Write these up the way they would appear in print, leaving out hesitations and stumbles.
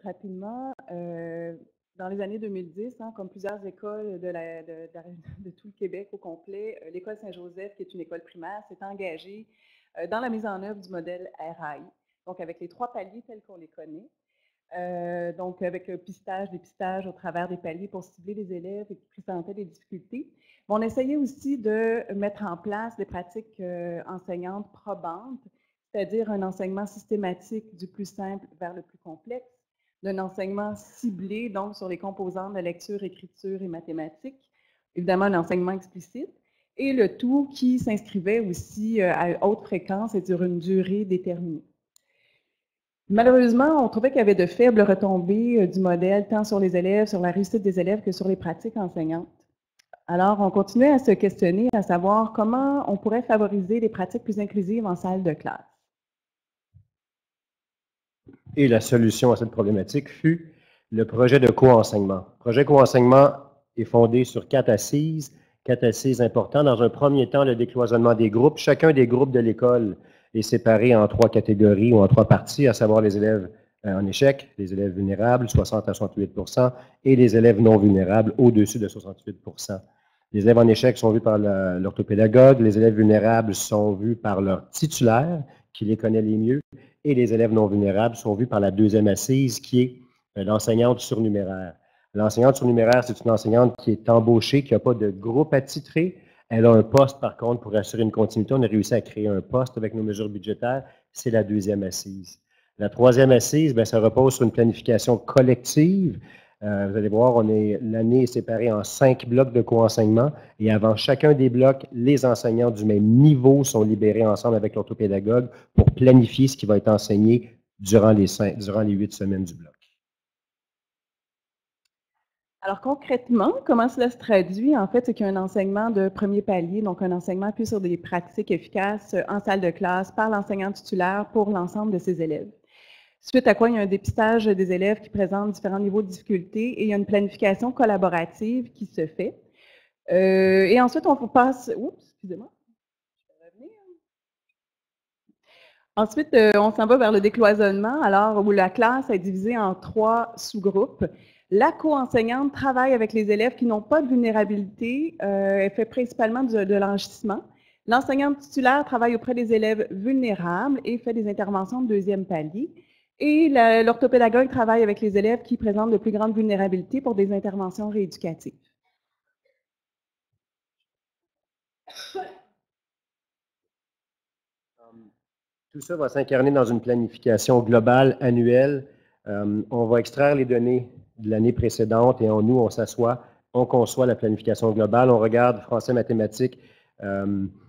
rapidement. Dans les années 2010, comme plusieurs écoles de tout le Québec au complet, l'école Saint-Joseph, qui est une école primaire, s'est engagée dans la mise en œuvre du modèle RAI, donc avec les 3 paliers tels qu'on les connaît. Donc, avec le dépistage au travers des paliers pour cibler les élèves qui présentaient des difficultés. On essayait aussi de mettre en place des pratiques enseignantes probantes, c'est-à-dire un enseignement systématique du plus simple vers le plus complexe, d'un enseignement ciblé, donc sur les composantes de lecture, écriture et mathématiques, évidemment un enseignement explicite, et le tout qui s'inscrivait aussi à haute fréquence et sur une durée déterminée. Malheureusement, on trouvait qu'il y avait de faibles retombées du modèle, tant sur les élèves, sur la réussite des élèves, que sur les pratiques enseignantes. Alors, on continuait à se questionner, à savoir comment on pourrait favoriser des pratiques plus inclusives en salle de classe. Et la solution à cette problématique fut le projet de co-enseignement. Le projet co-enseignement est fondé sur 4 assises importantes. Dans un premier temps, le décloisonnement des groupes. Chacun des groupes de l'école est séparé en 3 catégories ou en 3 parties, à savoir les élèves en échec, les élèves vulnérables, 60 à 68 %, et les élèves non vulnérables, au-dessus de 68 %. Les élèves en échec sont vus par l'orthopédagogue, les élèves vulnérables sont vus par leur titulaire, qui les connaît les mieux, et les élèves non vulnérables sont vus par la deuxième assise, qui est l'enseignante surnuméraire. L'enseignante surnuméraire, c'est une enseignante qui est embauchée, qui n'a pas de groupe attitré. Elle a un poste, par contre, pour assurer une continuité. On a réussi à créer un poste avec nos mesures budgétaires. C'est la deuxième assise. La troisième assise, ça repose sur une planification collective. Vous allez voir, l'année est séparée en 5 blocs de co-enseignement et avant chacun des blocs, les enseignants du même niveau sont libérés ensemble avec l'orthopédagogue pour planifier ce qui va être enseigné durant les 8 semaines du bloc. Alors concrètement, comment cela se traduit? En fait, c'est qu'il y a un enseignement de premier palier, donc un enseignement plus sur des pratiques efficaces en salle de classe par l'enseignant titulaire pour l'ensemble de ses élèves. Suite à quoi, il y a un dépistage des élèves qui présentent différents niveaux de difficulté et il y a une planification collaborative qui se fait. Et ensuite, on passe... Oups, excusez-moi. Ensuite, on s'en va vers le décloisonnement, alors où la classe est divisée en 3 sous-groupes. La co-enseignante travaille avec les élèves qui n'ont pas de vulnérabilité. Elle fait principalement de l'enrichissement. L'enseignante titulaire travaille auprès des élèves vulnérables et fait des interventions de deuxième palier. Et l'orthopédagogue travaille avec les élèves qui présentent de plus grandes vulnérabilités pour des interventions rééducatives. Tout ça va s'incarner dans une planification globale, annuelle. On va extraire les données de l'année précédente et on s'assoit, on conçoit la planification globale, on regarde français, mathématiques,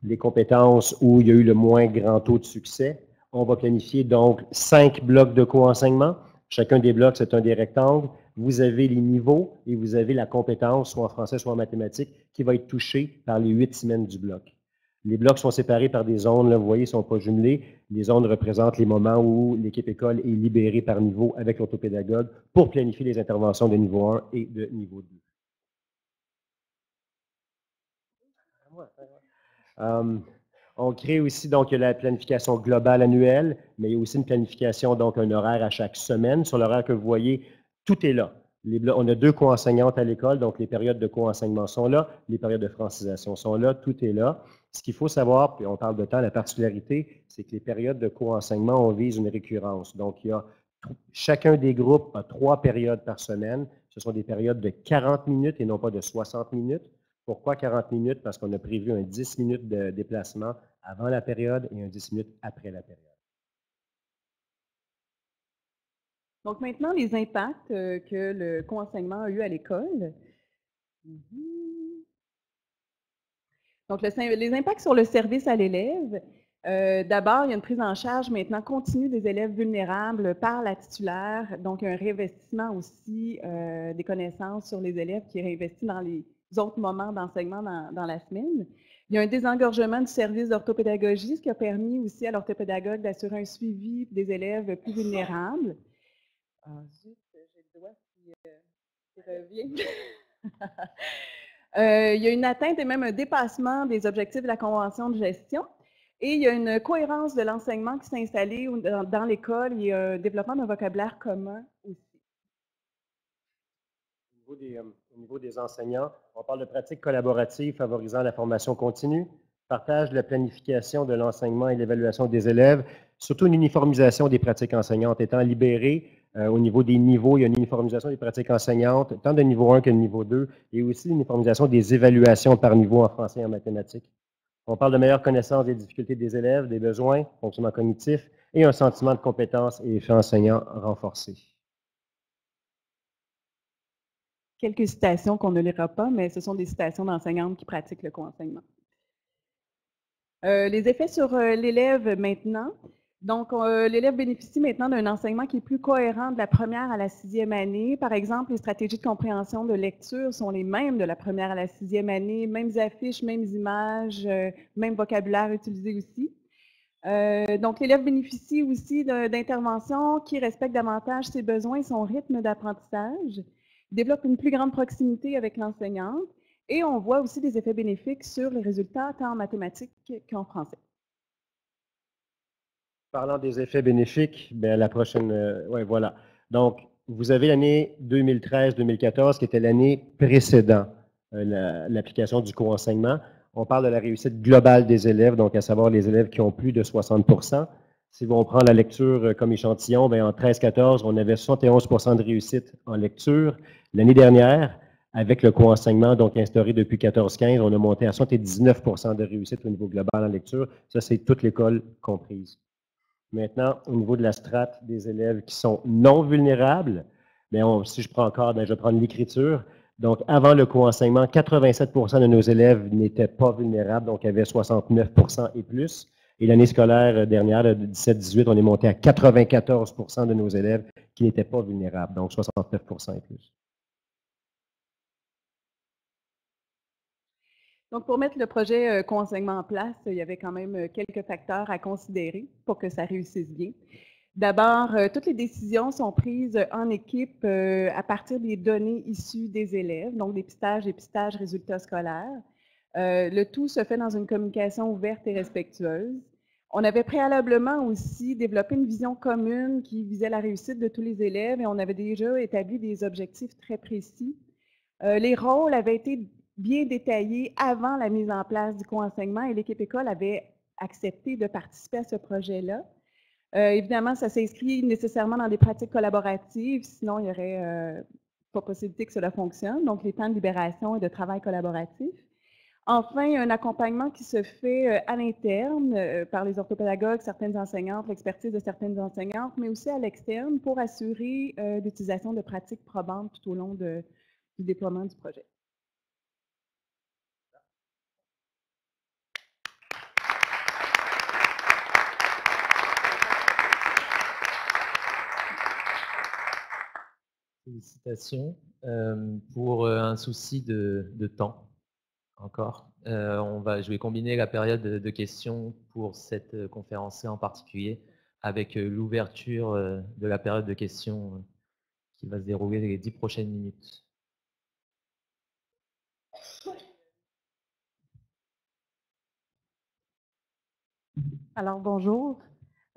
les compétences où il y a eu le moins grand taux de succès. On va planifier donc 5 blocs de co-enseignement. Chacun des blocs, c'est un des rectangles. Vous avez les niveaux et vous avez la compétence, soit en français, soit en mathématiques, qui va être touchée par les 8 semaines du bloc. Les blocs sont séparés par des zones, là, vous voyez, ils ne sont pas jumelés. Les zones représentent les moments où l'équipe école est libérée par niveau avec l'orthopédagogue pour planifier les interventions de niveau 1 et de niveau 2. On crée aussi donc la planification globale annuelle, mais il y a aussi une planification, donc un horaire à chaque semaine. Sur l'horaire que vous voyez, tout est là. On a 2 co-enseignantes à l'école, donc les périodes de co-enseignement sont là, les périodes de francisation sont là, tout est là. Ce qu'il faut savoir, puis on parle de temps, la particularité, c'est que les périodes de co-enseignement, on vise une récurrence. Donc, chacun des groupes a 3 périodes par semaine. Ce sont des périodes de 40 minutes et non pas de 60 minutes. Pourquoi 40 minutes? Parce qu'on a prévu un 10 minutes de déplacement avant la période et un 10 minutes après la période. Donc maintenant, les impacts que le co-enseignement a eu à l'école. Donc les impacts sur le service à l'élève. D'abord, il y a une prise en charge maintenant continue des élèves vulnérables par la titulaire, donc un réinvestissement aussi des connaissances sur les élèves qui est réinvesti dans les autres moments d'enseignement dans la semaine. Il y a un désengorgement du service d'orthopédagogie, ce qui a permis aussi à l'orthopédagogue d'assurer un suivi des élèves plus vulnérables. Ah, zut, j'ai le doigt qui revient. Il y a une atteinte et même un dépassement des objectifs de la convention de gestion. Et il y a une cohérence de l'enseignement qui s'est installée dans l'école. Il y a un développement d'un vocabulaire commun aussi. Au niveau des enseignants, on parle de pratiques collaboratives favorisant la formation continue, partage de la planification de l'enseignement et l'évaluation des élèves, surtout une uniformisation des pratiques enseignantes étant libérées au niveau des niveaux. Il y a une uniformisation des pratiques enseignantes, tant de niveau 1 que de niveau 2, et aussi l'uniformisation des évaluations par niveau en français et en mathématiques. On parle de meilleure connaissance des difficultés des élèves, des besoins, fonctionnement cognitif, et un sentiment de compétence et effet enseignant renforcé. Quelques citations qu'on ne lira pas, mais ce sont des citations d'enseignantes qui pratiquent le co-enseignement. Les effets sur l'élève maintenant. Donc, l'élève bénéficie maintenant d'un enseignement qui est plus cohérent de la première à la 6e année. Par exemple, les stratégies de compréhension de lecture sont les mêmes de la première à la 6e année, mêmes affiches, mêmes images, même vocabulaire utilisé aussi. Donc, l'élève bénéficie aussi d'interventions qui respectent davantage ses besoins et son rythme d'apprentissage, développe une plus grande proximité avec l'enseignante et on voit aussi des effets bénéfiques sur les résultats tant en mathématiques qu'en français. Parlant des effets bénéfiques, bien, la prochaine, ouais, voilà. Donc, vous avez l'année 2013-2014 qui était l'année précédant l'application du co-enseignement. On parle de la réussite globale des élèves, donc à savoir les élèves qui ont plus de 60%. Si on prend la lecture comme échantillon, bien, en 13-14, on avait 71% de réussite en lecture. L'année dernière, avec le co-enseignement, donc instauré depuis 14-15, on a monté à 79% de réussite au niveau global en lecture. Ça, c'est toute l'école comprise. Maintenant, au niveau de la strate des élèves qui sont non vulnérables, bien, si je prends encore, bien, je vais prendre l'écriture. Donc, avant le co-enseignement, 87% de nos élèves n'étaient pas vulnérables, donc avaient 69% et plus. Et l'année scolaire dernière, de 17-18, on est monté à 94% de nos élèves qui n'étaient pas vulnérables, donc 69% et plus. Donc, pour mettre le projet co-enseignement en place, il y avait quand même quelques facteurs à considérer pour que ça réussisse bien. D'abord, toutes les décisions sont prises en équipe à partir des données issues des élèves, donc dépistage, résultats scolaires. Le tout se fait dans une communication ouverte et respectueuse. On avait préalablement aussi développé une vision commune qui visait la réussite de tous les élèves et on avait déjà établi des objectifs très précis. Les rôles avaient été bien détaillés avant la mise en place du co-enseignement et l'équipe école avait accepté de participer à ce projet-là. Évidemment, ça s'inscrit nécessairement dans des pratiques collaboratives, sinon il n'y aurait pas possibilité que cela fonctionne. Donc, les temps de libération et de travail collaboratif. Enfin, un accompagnement qui se fait à l'interne par les orthopédagogues, certaines enseignantes, l'expertise de certaines enseignantes, mais aussi à l'externe pour assurer l'utilisation de pratiques probantes tout au long du déploiement du projet. Félicitations. Pour un souci de temps, encore, je vais combiner la période de questions pour cette conférence en particulier avec l'ouverture de la période de questions qui va se dérouler les 10 prochaines minutes. Alors, bonjour.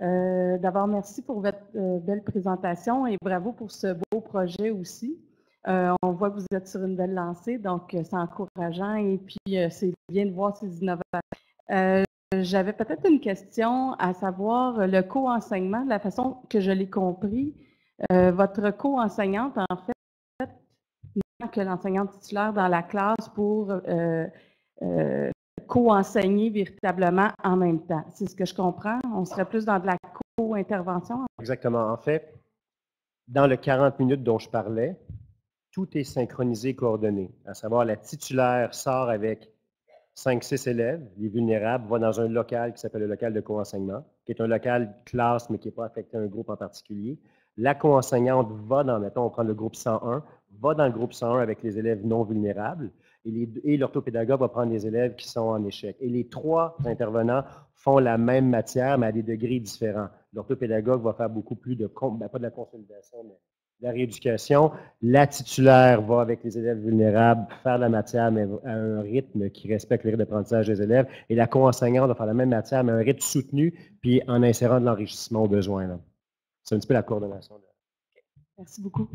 D'abord, merci pour votre belle présentation et bravo pour ce beau projet aussi. On voit que vous êtes sur une belle lancée, donc c'est encourageant et puis c'est bien de voir ces innovations. J'avais peut-être une question à savoir le co-enseignement, de la façon que je l'ai compris. Votre co-enseignante, en fait, n'est que l'enseignante titulaire dans la classe pour co-enseigner véritablement en même temps. C'est ce que je comprends. On serait plus dans de la co-intervention. Exactement. En fait, dans le 40 minutes dont je parlais, tout est synchronisé et coordonné. À savoir, la titulaire sort avec 5-6 élèves, les vulnérables, va dans un local qui s'appelle le local de co-enseignement, qui est un local classe, mais qui n'est pas affecté à un groupe en particulier. La co-enseignante va dans, mettons, on prend le groupe 101, va dans le groupe 101 avec les élèves non vulnérables, et l'orthopédagogue va prendre les élèves qui sont en échec. Et les 3 intervenants font la même matière, mais à des degrés différents. L'orthopédagogue va faire beaucoup plus de, pas de la consolidation, mais de la rééducation. La titulaire va avec les élèves vulnérables faire la matière, mais à un rythme qui respecte le rythme d'apprentissage des élèves. Et la co-enseignante va faire la même matière, mais à un rythme soutenu, puis en insérant de l'enrichissement au besoin. C'est un petit peu la coordination. Merci beaucoup.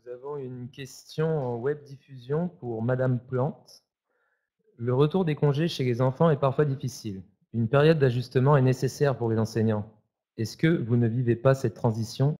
Nous avons une question en web diffusion pour Madame Plante. Le retour des congés chez les enfants est parfois difficile. Une période d'ajustement est nécessaire pour les enseignants. Est-ce que vous ne vivez pas cette transition